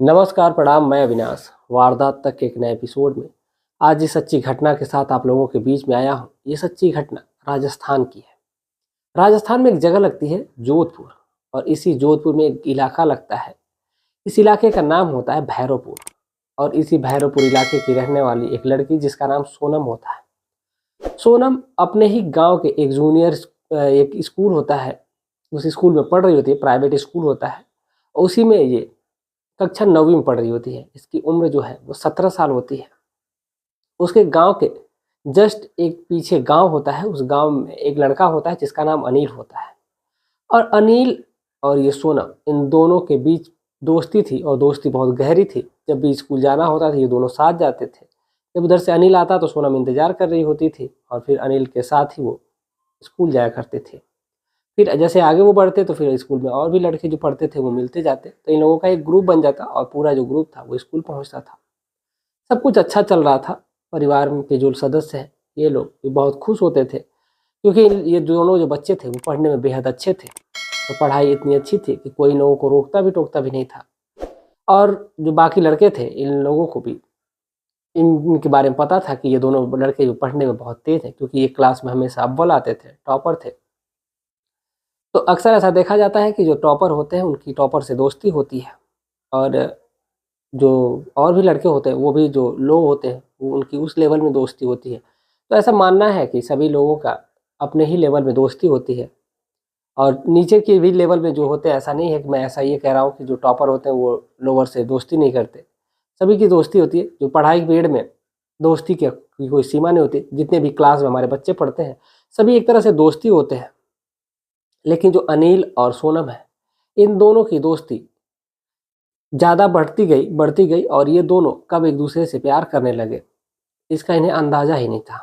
नमस्कार, प्रणाम। मैं अविनाश, वारदात तक के एक नए एपिसोड में आज इस सच्ची घटना के साथ आप लोगों के बीच में आया हूँ। ये सच्ची घटना राजस्थान की है। राजस्थान में एक जगह लगती है जोधपुर, और इसी जोधपुर में एक इलाका लगता है। इस इलाके का नाम होता है भैरवपुर, और इसी भैरवपुर इलाके की रहने वाली एक लड़की जिसका नाम सोनम होता है। सोनम अपने ही गांव के एक एक स्कूल होता है, उस स्कूल में पढ़ रही होती है। प्राइवेट स्कूल होता है, और उसी में ये कक्षा 9वीं में पढ़ रही होती है। इसकी उम्र जो है वो 17 साल होती है। उसके गांव के जस्ट एक पीछे गांव होता है, उस गांव में एक लड़का होता है जिसका नाम अनिल होता है। और अनिल और ये सोनम, इन दोनों के बीच दोस्ती थी, और दोस्ती बहुत गहरी थी। जब भी स्कूल जाना होता था ये दोनों साथ जाते थे। जब उधर से अनिल आता तो सोनम इंतजार कर रही होती थी, और फिर अनिल के साथ ही वो स्कूल जाया करते थे। फिर जैसे आगे वो बढ़ते तो फिर स्कूल में और भी लड़के जो पढ़ते थे वो मिलते जाते, तो इन लोगों का एक ग्रुप बन जाता, और पूरा जो ग्रुप था वो स्कूल पहुंचता था। सब कुछ अच्छा चल रहा था। परिवार के जो सदस्य हैं ये लोग भी बहुत खुश होते थे, क्योंकि ये दोनों जो बच्चे थे वो पढ़ने में बेहद अच्छे थे। तो पढ़ाई इतनी अच्छी थी कि कोई इन लोगों को रोकता भी टोकता भी नहीं था। और जो बाकी लड़के थे इन लोगों को भी इनके बारे में पता था कि ये दोनों लड़के जो पढ़ने में बहुत तेज हैं, क्योंकि ये क्लास में हमेशा अव्वल आते थे, टॉपर थे। तो अक्सर ऐसा देखा जाता है कि जो टॉपर होते हैं उनकी टॉपर से दोस्ती होती है, और जो और भी लड़के होते हैं वो भी जो लो होते हैं वो उनकी उस लेवल में दोस्ती होती है। तो ऐसा मानना है कि सभी लोगों का अपने ही लेवल में दोस्ती होती है, और नीचे के भी लेवल में जो होते हैं, ऐसा नहीं है कि मैं ऐसा ये कह रहा हूँ कि जो टॉपर होते हैं वो लोअर से दोस्ती नहीं करते। सभी की दोस्ती होती है। जो पढ़ाई के पीरियड में दोस्ती की कोई सीमा नहीं होती। जितने भी क्लास में हमारे बच्चे पढ़ते हैं सभी एक तरह से दोस्ती होते हैं। लेकिन जो अनिल और सोनम है, इन दोनों की दोस्ती ज़्यादा बढ़ती गई, और ये दोनों कब एक दूसरे से प्यार करने लगे इसका इन्हें अंदाज़ा ही नहीं था।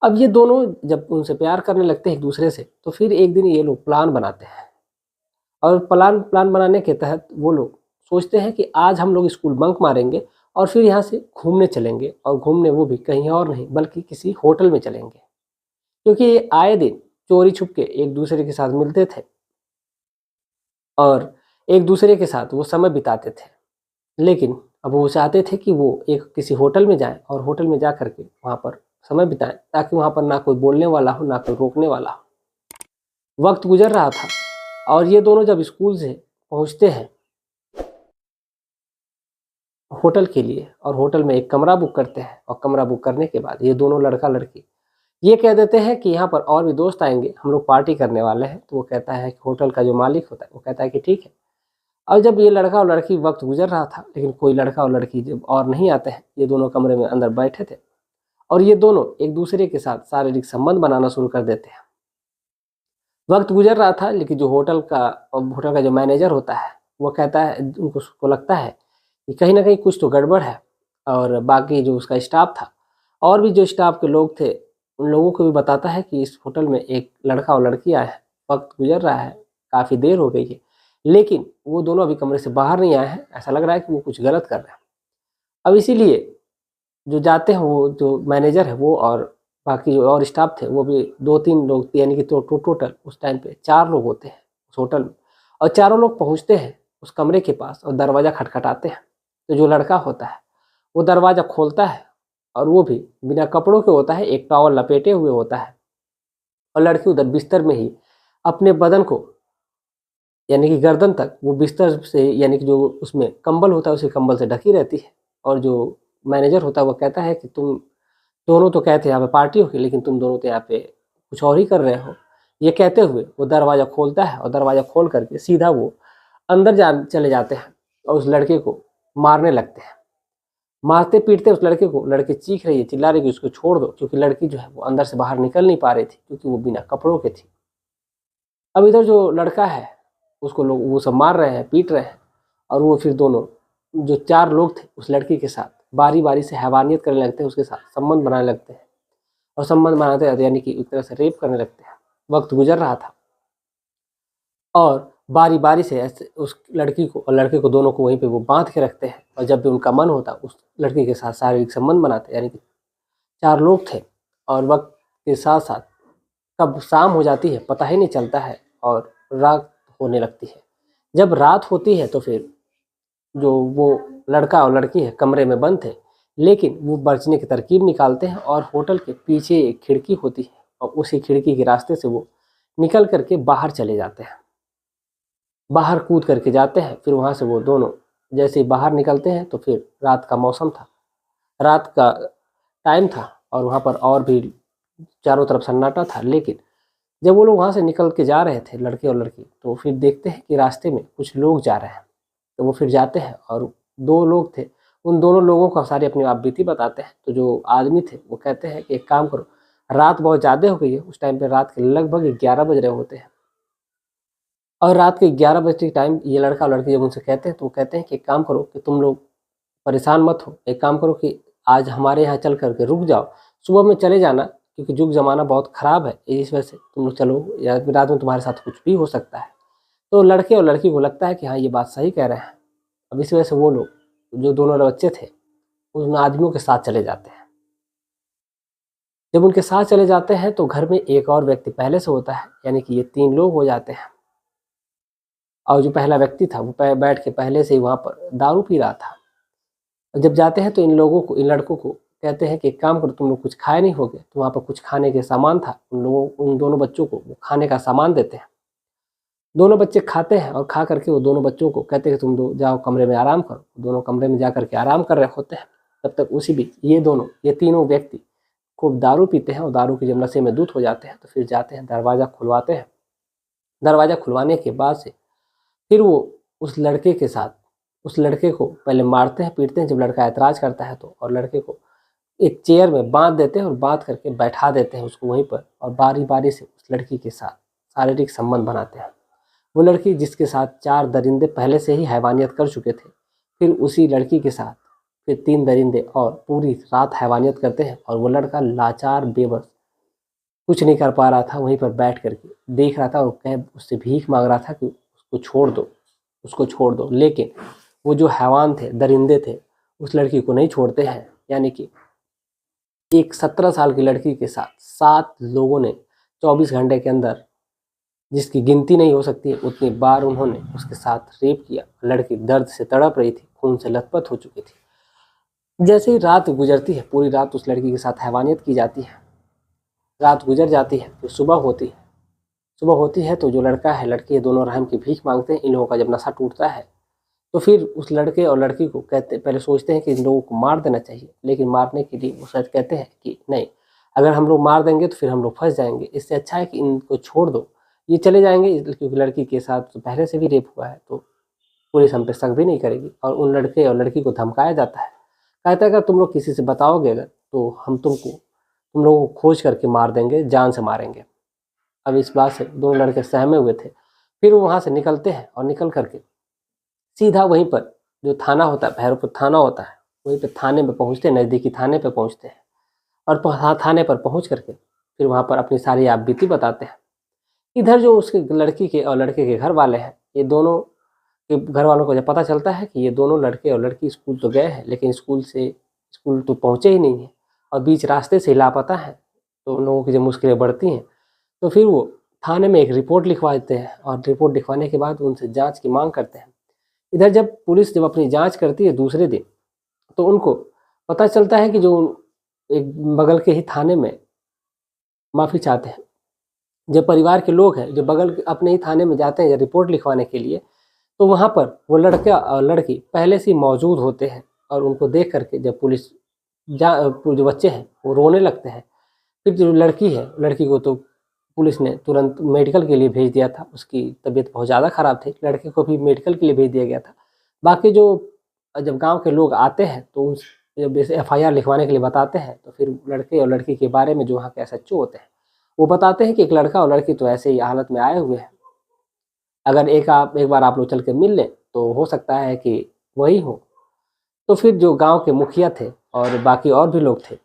अब ये दोनों जब उनसे प्यार करने लगते हैं एक दूसरे से, तो फिर एक दिन ये लोग प्लान बनाते हैं, और प्लान बनाने के तहत वो लोग सोचते हैं कि आज हम लोग स्कूल बंक मारेंगे, और फिर यहाँ से घूमने चलेंगे, और घूमने वो भी कहीं और नहीं बल्कि किसी होटल में चलेंगे। क्योंकि ये आए दिन चोरी छुप के एक दूसरे के साथ मिलते थे, और एक दूसरे के साथ वो समय बिताते थे। लेकिन अब वो चाहते थे कि वो एक किसी होटल में जाएं, और होटल में जा करके वहाँ पर समय बिताएं, ताकि वहाँ पर ना कोई बोलने वाला हो ना कोई रोकने वाला हो। वक्त गुजर रहा था, और ये दोनों जब स्कूल से पहुँचते हैं होटल के लिए, और होटल में एक कमरा बुक करते हैं, और कमरा बुक करने के बाद ये दोनों लड़का लड़की ये कह देते हैं कि यहाँ पर और भी दोस्त आएंगे, हम लोग पार्टी करने वाले हैं। तो वो कहता है कि होटल का जो मालिक होता है वो कहता है कि ठीक है। और जब ये लड़का और लड़की वक्त गुजर रहा था, लेकिन कोई लड़का और लड़की जब और नहीं आते हैं, ये दोनों कमरे में अंदर बैठे थे, और ये दोनों एक दूसरे के साथ शारीरिक संबंध बनाना शुरू कर देते हैं। वक्त गुजर रहा था, लेकिन जो होटल का जो मैनेजर होता है वो कहता है, उनको लगता है कि कहीं ना कहीं कुछ तो गड़बड़ है। और बाकी जो उसका स्टाफ था और भी जो स्टाफ के लोग थे उन लोगों को भी बताता है कि इस होटल में एक लड़का और लड़की आए हैं, वक्त गुजर रहा है, काफ़ी देर हो गई है, लेकिन वो दोनों अभी कमरे से बाहर नहीं आए हैं। ऐसा लग रहा है कि वो कुछ गलत कर रहे हैं। अब इसीलिए जो जाते हैं, वो जो मैनेजर है वो और बाकी जो और स्टाफ थे वो भी 2-3 लोग, यानी कि टोटल उस टाइम पे 4 लोग होते हैं उस होटल में। और चारों लोग पहुंचते हैं उस कमरे के पास, और दरवाज़ा खटखटाते हैं। तो जो लड़का होता है वो दरवाज़ा खोलता है, और वो भी बिना कपड़ों के होता है, एक टॉवल लपेटे हुए होता है। और लड़की उधर बिस्तर में ही अपने बदन को, यानी कि गर्दन तक वो बिस्तर से, यानी कि जो उसमें कंबल होता है उसी कंबल से ढकी रहती है। और जो मैनेजर होता है वो कहता है कि तुम दोनों तो कहते हैं यहाँ पे पार्टी होगी, लेकिन तुम दोनों तो यहाँ पे कुछ और ही कर रहे हो। ये कहते हुए वो दरवाज़ा खोलता है, और दरवाज़ा खोल करके सीधा वो अंदर चले जाते हैं, और उस लड़के को मारने लगते हैं। मारते पीटते उस लड़के को, लड़की चीख रही है, चिल्ला रही है कि उसको छोड़ दो, क्योंकि लड़की जो है वो अंदर से बाहर निकल नहीं पा रही थी, क्योंकि वो बिना कपड़ों के थी। अब इधर जो लड़का है उसको लोग वो सब मार रहे हैं, पीट रहे हैं, और वो फिर दोनों जो 4 लोग थे उस लड़की के साथ बारी बारी से हैवानियत करने लगते हैं, उसके साथ संबंध बनाने लगते हैं, और संबंध बनाते रहते, यानी कि एक तरह से रेप करने लगते हैं। वक्त गुजर रहा था, और बारी बारी से ऐसे उस लड़की को और लड़के को, दोनों को वहीं पे वो बांध के रखते हैं, और जब भी उनका मन होता उस लड़की के साथ शारीरिक संबंध बनाते हैं। यानी कि 4 लोग थे, और वक्त के साथ साथ कब शाम हो जाती है पता ही नहीं चलता है, और रात होने लगती है। जब रात होती है तो फिर जो वो लड़का और लड़की है कमरे में बंद थे, लेकिन वो बचने की तरकीब निकालते हैं और होटल के पीछे एक खिड़की होती है और उसी खिड़की के रास्ते से वो निकल करके बाहर चले जाते हैं, बाहर कूद करके जाते हैं। फिर वहाँ से वो दोनों जैसे ही बाहर निकलते हैं तो फिर रात का मौसम था, रात का टाइम था और वहाँ पर और भी चारों तरफ सन्नाटा था। लेकिन जब वो लोग वहाँ से निकल के जा रहे थे लड़के और लड़की, तो फिर देखते हैं कि रास्ते में कुछ लोग जा रहे हैं। तो वो फिर जाते हैं और दो लोग थे, उन दोनों लोगों को सारी अपनी आप बीती बताते हैं। तो जो आदमी थे वो कहते हैं कि एक काम करो, रात बहुत ज़्यादा हो गई है। उस टाइम पे रात के लगभग 11 बज रहे होते हैं और रात के 11 बजे के टाइम ये लड़का और लड़की जब उनसे कहते हैं तो वो कहते हैं कि एक काम करो कि तुम लोग परेशान मत हो, एक काम करो कि आज हमारे यहाँ चल करके रुक जाओ, सुबह में चले जाना, क्योंकि युग ज़माना बहुत ख़राब है, इस वजह से तुम लोग चलो या फिर रात में तुम्हारे साथ कुछ भी हो सकता है। तो लड़के और लड़की को लगता है कि हाँ ये बात सही कह रहे हैं। अब इस वजह से वो लोग जो दोनों बच्चे थे उन आदमियों के साथ चले जाते हैं। जब उनके साथ चले जाते हैं तो घर में एक और व्यक्ति पहले से होता है, यानी कि ये 3 लोग हो जाते हैं। और जो पहला व्यक्ति था वो बैठ के पहले से ही वहाँ पर दारू पी रहा था। जब जाते हैं तो इन लोगों को, इन लड़कों को कहते हैं कि एक काम करो, तुम लोग कुछ खाए नहीं होगे। तो वहाँ पर कुछ खाने के सामान था, उन दोनों बच्चों को वो खाने का सामान देते हैं। दोनों बच्चे खाते हैं और खा करके वो दोनों बच्चों को कहते हैं कि तुम दो जाओ कमरे में आराम करो। दोनों कमरे में जा करके आराम कर रहे होते हैं। तब तक उसी बीच ये तीनों व्यक्ति खूब दारू पीते हैं और दारू की जब नशे में धुत हो जाते हैं तो फिर जाते हैं दरवाज़ा खुलवाते हैं। दरवाज़ा खुलवाने के बाद से फिर वो उस लड़के के साथ, उस लड़के को पहले मारते हैं पीटते हैं। जब लड़का ऐतराज़ करता है तो और लड़के को एक चेयर में बांध देते हैं और बांध करके बैठा देते हैं उसको वहीं पर, और बारी बारी से उस लड़की के साथ शारीरिक संबंध बनाते हैं। वो लड़की जिसके साथ 4 दरिंदे पहले से ही हैवानियत कर चुके थे, फिर उसी लड़की के साथ फिर 3 दरिंदे और पूरी रात हैवानियत करते हैं। और वो लड़का लाचार बेबस कुछ नहीं कर पा रहा था, वहीं पर बैठ करके देख रहा था और कह उससे भीख मांग रहा था कि उसको छोड़ दो, उसको छोड़ दो। लेकिन वो जो हैवान थे, दरिंदे थे, उस लड़की को नहीं छोड़ते हैं। यानी कि एक 17 साल की लड़की के साथ 7 लोगों ने 24 घंटे के अंदर, जिसकी गिनती नहीं हो सकती उतनी बार उन्होंने उसके साथ रेप किया। लड़की दर्द से तड़प रही थी, खून से लथपथ हो चुकी थी। जैसे ही रात गुजरती है, पूरी रात उस लड़की के साथ हैवानियत की जाती है। रात गुजर जाती है, फिर सुबह होती है। सुबह होती है तो जो लड़का है लड़की है दोनों रहम की भीख मांगते हैं। इन लोगों का जब नशा टूटता है तो फिर उस लड़के और लड़की को कहते, पहले सोचते हैं कि इन लोगों को मार देना चाहिए, लेकिन मारने के लिए वो शायद कहते हैं कि नहीं, अगर हम लोग मार देंगे तो फिर हम लोग फंस जाएंगे, इससे अच्छा है कि इनको छोड़ दो, ये चले जाएंगे। क्योंकि लड़की के साथ तो पहले से भी रेप हुआ है तो पुलिस हम पे शक भी नहीं करेगी। और उन लड़के और लड़की को धमकाया जाता है, कहता है अगर तुम लोग किसी से बताओगे अगर तो हम तुम लोगों को खोज करके मार देंगे, जान से मारेंगे। अब इस बात से दोनों लड़के सहमे हुए थे। फिर वो वहाँ से निकलते हैं और निकल करके सीधा वहीं पर जो थाना होता है, भैरवपुर थाना होता है, वहीं पर थाने में पहुँचते हैं, नज़दीकी थाने पर पहुँचते हैं। और थाने पर पहुँच करके फिर वहाँ पर अपनी सारी आप बीती बताते हैं। इधर जो उसके लड़की के और लड़के के घर वाले हैं, ये दोनों के घर वालों को जब पता चलता है कि ये दोनों लड़के और लड़की स्कूल तो गए हैं लेकिन स्कूल तो पहुँचे ही नहीं हैं और बीच रास्ते से लापता हैं, तो उन लोगों की जब मुश्किलें बढ़ती हैं तो फिर वो थाने में एक रिपोर्ट लिखवा देते हैं। और रिपोर्ट लिखवाने के बाद उनसे जाँच की मांग करते हैं। इधर जब पुलिस जब अपनी जाँच करती है दूसरे दिन, तो उनको पता चलता है कि जो एक बगल के ही थाने में माफ़ी चाहते हैं, जो परिवार के लोग हैं जो बगल अपने ही थाने में जाते हैं रिपोर्ट लिखवाने के लिए, तो वहाँ पर वो लड़का और लड़की पहले से ही मौजूद होते हैं। और उनको देख करके जब पुलिस जो बच्चे हैं वो रोने लगते हैं। फिर जो लड़की है, लड़की को तो पुलिस ने तुरंत मेडिकल के लिए भेज दिया था, उसकी तबीयत बहुत ज़्यादा ख़राब थी, लड़के को भी मेडिकल के लिए भेज दिया गया था। बाकी जो जब गांव के लोग आते हैं तो उस जब जैसे एफआईआर लिखवाने के लिए बताते हैं तो फिर लड़के और लड़की के बारे में जो वहाँ के एसएचओ होते हैं वो बताते हैं कि एक लड़का और लड़की तो ऐसे ही हालत में आए हुए हैं, अगर एक बार आप लोग चल के मिल लें तो हो सकता है कि वही हो। तो फिर जो गांव के मुखिया थे और बाकी और भी लोग थे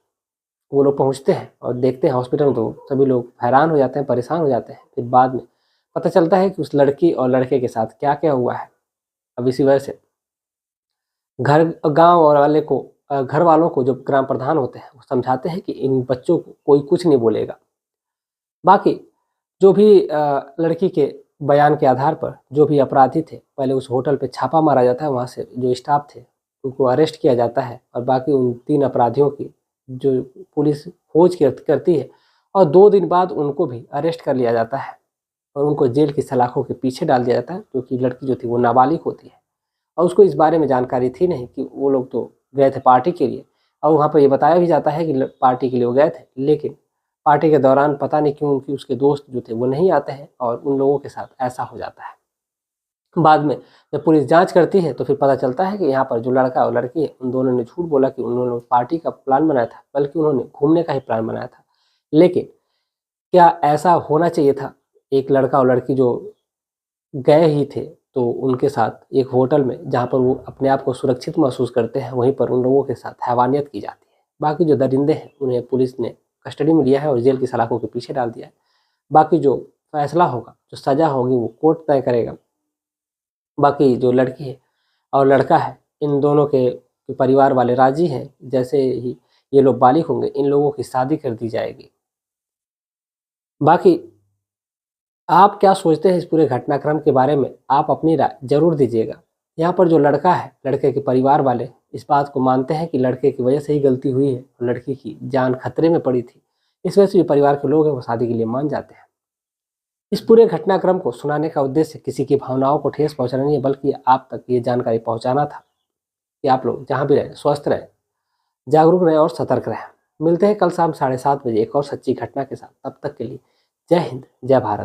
वो लोग पहुंचते हैं और देखते हैं हॉस्पिटल में, तो सभी लोग हैरान हो जाते हैं, परेशान हो जाते हैं। फिर बाद में पता चलता है कि उस लड़की और लड़के के साथ क्या क्या हुआ है। अब इसी वजह से गांव और वाले को घर वालों को जो ग्राम प्रधान होते हैं वो समझाते हैं कि इन बच्चों को कोई कुछ नहीं बोलेगा। बाकी जो भी लड़की के बयान के आधार पर जो भी अपराधी थे पहले उस होटल पे छापा मारा जाता है, वहाँ से जो स्टाफ थे उनको अरेस्ट किया जाता है और बाकी उन 3 अपराधियों की जो पुलिस खोज करती है और 2 दिन बाद उनको भी अरेस्ट कर लिया जाता है और उनको जेल की सलाखों के पीछे डाल दिया जाता है, क्योंकि लड़की जो थी वो नाबालिग होती है और उसको इस बारे में जानकारी थी नहीं कि वो लोग तो गए थे पार्टी के लिए। और वहाँ पर ये बताया भी जाता है कि पार्टी के लिए वो गए थे, लेकिन पार्टी के दौरान पता नहीं क्यों उनकी उसके दोस्त जो थे वो नहीं आते हैं और उन लोगों के साथ ऐसा हो जाता है। बाद में जब पुलिस जांच करती है तो फिर पता चलता है कि यहाँ पर जो लड़का और लड़की है उन दोनों ने झूठ बोला कि उन्होंने पार्टी का प्लान बनाया था, बल्कि उन्होंने घूमने का ही प्लान बनाया था। लेकिन क्या ऐसा होना चाहिए था? एक लड़का और लड़की जो गए ही थे तो उनके साथ एक होटल में जहाँ पर वो अपने आप को सुरक्षित महसूस करते हैं, वहीं पर उन लोगों के साथ हैवानियत की जाती है। बाकी जो दरिंदे हैं उन्हें पुलिस ने कस्टडी में लिया है और जेल की सलाखों के पीछे डाल दिया है। बाकी जो फैसला होगा, जो सज़ा होगी, वो कोर्ट तय करेगा। बाकी जो लड़की है और लड़का है, इन दोनों के परिवार वाले राजी हैं, जैसे ही ये लोग बालिग होंगे इन लोगों की शादी कर दी जाएगी। बाकी आप क्या सोचते हैं इस पूरे घटनाक्रम के बारे में? आप अपनी राय ज़रूर दीजिएगा। यहाँ पर जो लड़का है, लड़के के परिवार वाले इस बात को मानते हैं कि लड़के की वजह से ही गलती हुई है और लड़की की जान खतरे में पड़ी थी। इस वजह से जो परिवार के लोग हैं वो शादी के लिए मान जाते हैं। इस पूरे घटनाक्रम को सुनाने का उद्देश्य किसी की भावनाओं को ठेस पहुँचाना नहीं है, बल्कि आप तक ये जानकारी पहुँचाना था कि आप लोग जहाँ भी रहें स्वस्थ रहें, जागरूक रहें और सतर्क रहें। मिलते हैं कल शाम 7:30 बजे एक और सच्ची घटना के साथ। तब तक के लिए जय हिंद, जय भारत।